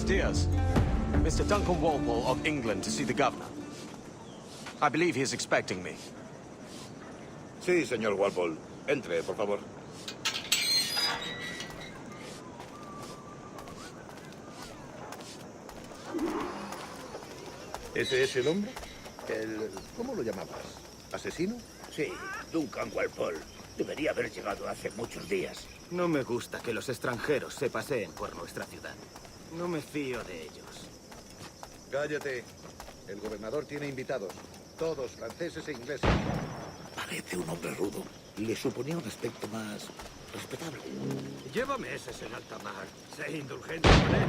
dias. Mr. Duncan Walpole of England to see the governor. I believe he is expecting me. Sí, señor Walpole. Entre, por favor. ¿Ese es el hombre? ¿Cómo lo llamabas? ¿Asesino? Sí, Duncan Walpole. Debería haber llegado hace muchos días. No me gusta que los extranjeros se paseen por nuestra ciudad. No me fío de ellos. Cállate. El gobernador tiene invitados. Todos franceses e ingleses. Parece un hombre rudo. Le suponía un aspecto más respetable. Lleva meses en alta mar. Sé indulgente con él.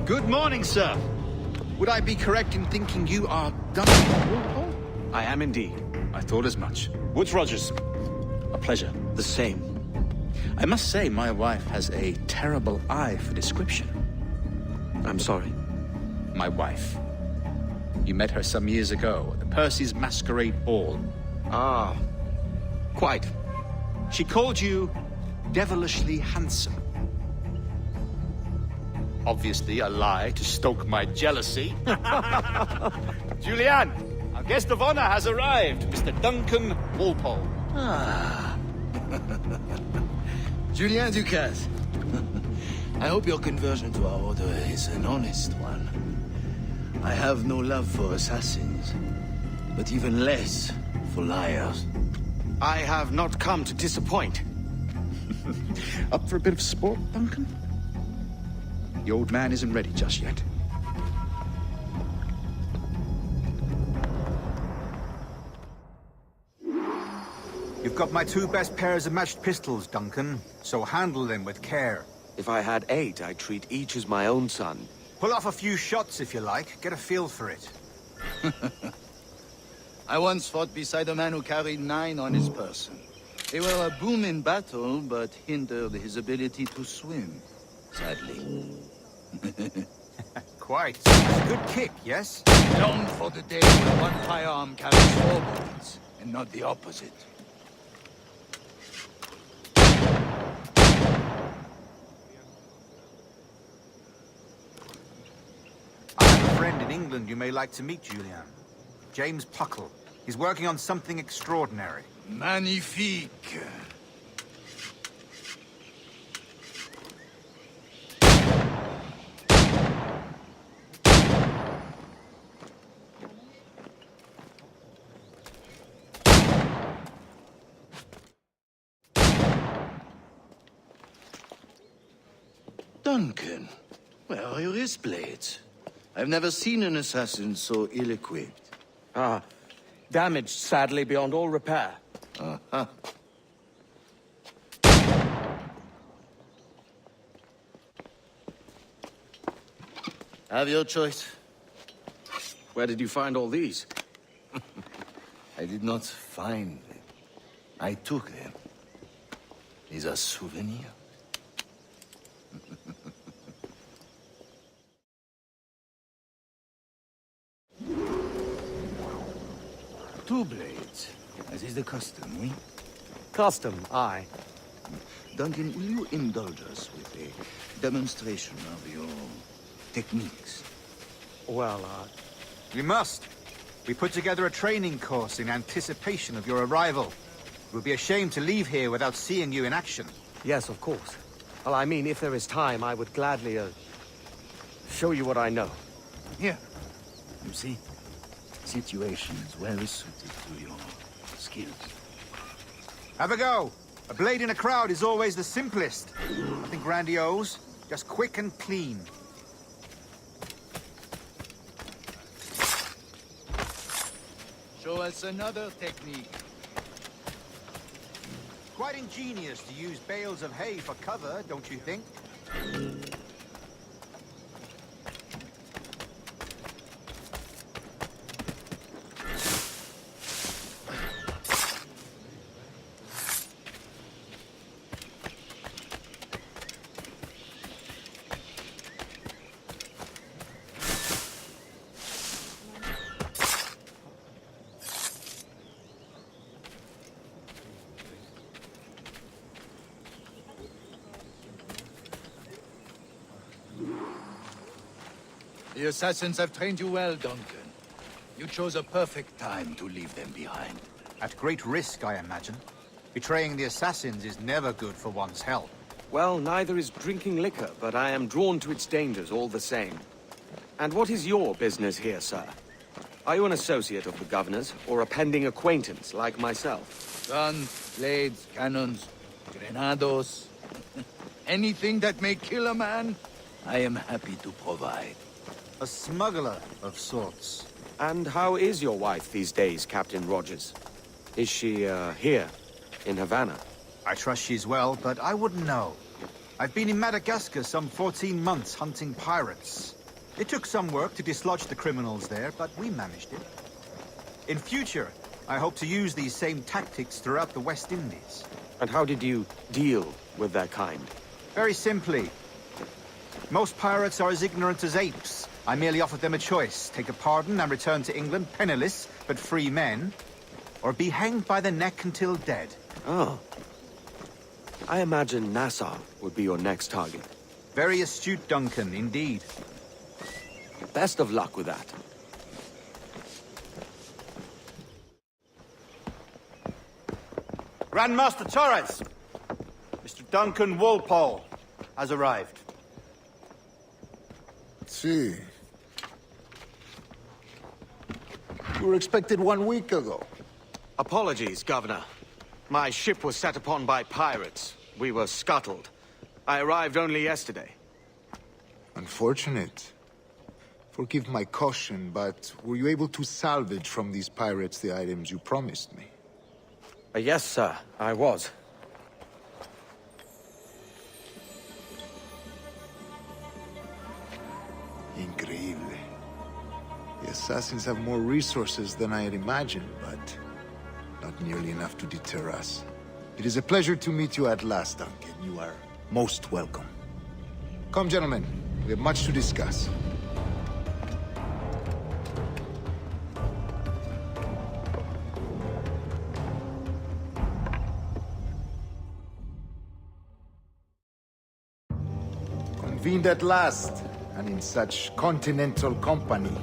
Good morning, sir. Would I be correct in thinking you are Duncan Walpole? I am indeed. I thought as much. Woods Rogers. A pleasure. The same. I must say, my wife has a terrible eye for description. I'm sorry. My wife. You met her some years ago at the Percy's Masquerade Ball. Ah, quite. She called you devilishly handsome. Obviously a lie to stoke my jealousy. Julianne, our guest of honor has arrived, Mr. Duncan Walpole. Ah. Julien Ducasse. I hope your conversion to our order is an honest one. I have no love for assassins, but even less for liars. I have not come to disappoint. Up for a bit of sport, Duncan? The old man isn't ready just yet. You've got my 2 best pairs of matched pistols, Duncan, so handle them with care. If I had 8, I'd treat each as my own son. Pull off a few shots if you like. Get a feel for it. I once fought beside a man who carried 9 on his person. They were a boom in battle, but hindered his ability to swim, sadly. Quite. That's a good kick, yes? Long for the day where one firearm carries 4 bullets, and not the opposite. I have a friend in England you may like to meet, Julian. James Puckle. He's working on something extraordinary. Magnifique. Duncan, where are your wrist blades? I've never seen an assassin so ill-equipped. Ah, damaged, sadly, beyond all repair. Uh-huh. Have your choice. Where did you find all these? I did not find them. I took them. These are souvenirs. 2 blades, as is the custom, oui? Custom, aye. Duncan, will you indulge us with a demonstration of your techniques? Well, We must. We put together a training course in anticipation of your arrival. It would be a shame to leave here without seeing you in action. yes, of course. Well, I mean, if there is time, I would gladly, show you what I know. Here. You see? Situation is well suited to your skills. Have a go. A blade in a crowd is always the simplest. Nothing grandiose, just quick and clean. Show us another technique. Quite ingenious to use bales of hay for cover, don't you think? The assassins have trained you well, Duncan. You chose a perfect time to leave them behind. At great risk, I imagine. Betraying the assassins is never good for one's health. Well, neither is drinking liquor, but I am drawn to its dangers all the same. And what is your business here, sir? Are you an associate of the governor's, or a pending acquaintance like myself? Guns, blades, cannons, grenados. Anything that may kill a man, I am happy to provide. A smuggler of sorts. And how is your wife these days, Captain Rogers? Is she, here, in Havana? I trust she's well, but I wouldn't know. I've been in Madagascar some 14 months hunting pirates. It took some work to dislodge the criminals there, but we managed it. In future, I hope to use these same tactics throughout the West Indies. And how did you deal with their kind? Very simply. Most pirates are as ignorant as apes. I merely offered them a choice. Take a pardon and return to England penniless, but free men. Or be hanged by the neck until dead. Oh. I imagine Nassau would be your next target. Very astute, Duncan, indeed. Best of luck with that. Grandmaster Torres! Mr. Duncan Walpole has arrived. See. You were expected 1 week ago. Apologies, Governor. My ship was set upon by pirates. We were scuttled. I arrived only yesterday. Unfortunate. Forgive my caution, but were you able to salvage from these pirates the items you promised me? Yes, sir, I was. Increíble. The assassins have more resources than I had imagined, but not nearly enough to deter us. It is a pleasure to meet you at last, Duncan. You are most welcome. Come, gentlemen. We have much to discuss. Convened at last, and in such continental company.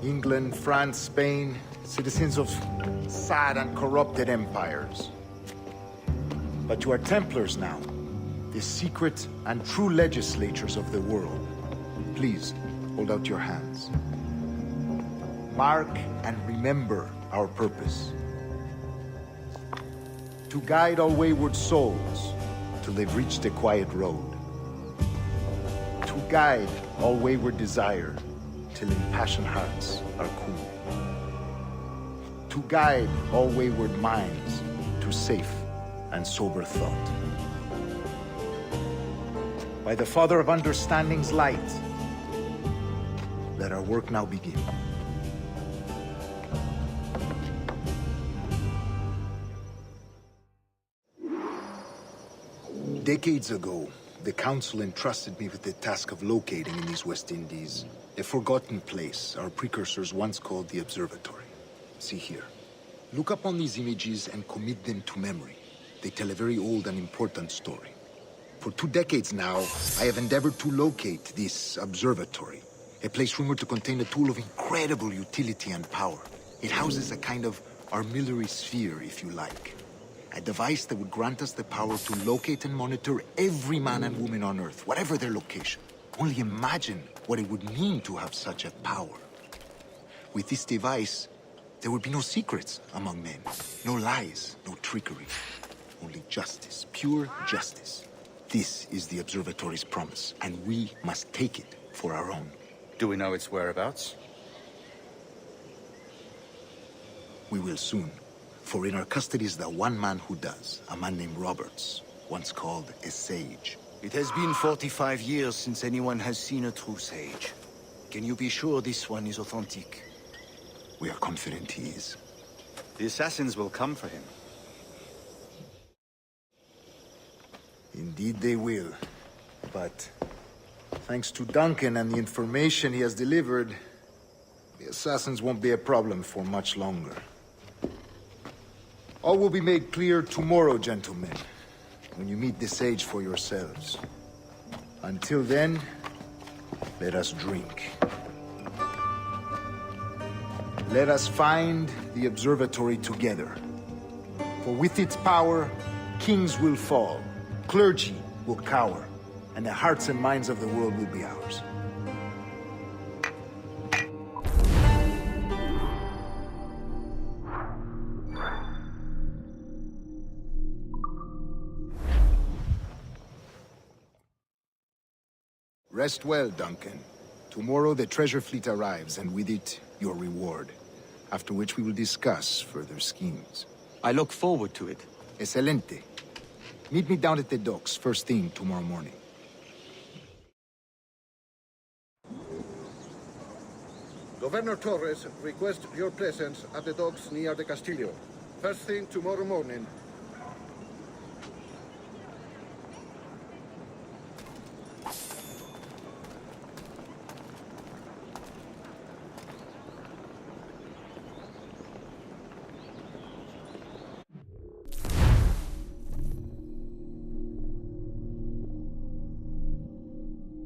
England, France, Spain, citizens of sad and corrupted empires. But you are Templars now, the secret and true legislators of the world. Please, hold out your hands. Mark and remember our purpose. To guide all wayward souls till they've reached the quiet road. To guide all wayward desire till impassioned hearts are cool. To guide all wayward minds to safe and sober thought. By the Father of Understanding's light, let our work now begin. Decades ago, the Council entrusted me with the task of locating in these West Indies a forgotten place our precursors once called the Observatory. See here. Look upon these images and commit them to memory. They tell a very old and important story. For 2 decades now, I have endeavored to locate this observatory, a place rumored to contain a tool of incredible utility and power. It houses a kind of armillary sphere, if you like. A device that would grant us the power to locate and monitor every man and woman on Earth, whatever their location. Only imagine what it would mean to have such a power. With this device, there would be no secrets among men, no lies, no trickery. Only justice, pure justice. This is the observatory's promise, and we must take it for our own. Do we know its whereabouts? We will soon. For in our custody is the one man who does, a man named Roberts, once called a sage. It has been 45 years since anyone has seen a true sage. Can you be sure this one is authentic? We are confident he is. The assassins will come for him. Indeed they will. But thanks to Duncan and the information he has delivered, the assassins won't be a problem for much longer. All will be made clear tomorrow, gentlemen, when you meet the sage for yourselves. Until then, Let us drink. Let us find the observatory together. For with its power, kings will fall, clergy will cower, and the hearts and minds of the world will be ours. Rest well, Duncan. Tomorrow the treasure fleet arrives, and with it, your reward. After which we will discuss further schemes. I look forward to it. Excelente. Meet me down at the docks first thing tomorrow morning. Governor Torres requests your presence at the docks near the Castillo. First thing tomorrow morning,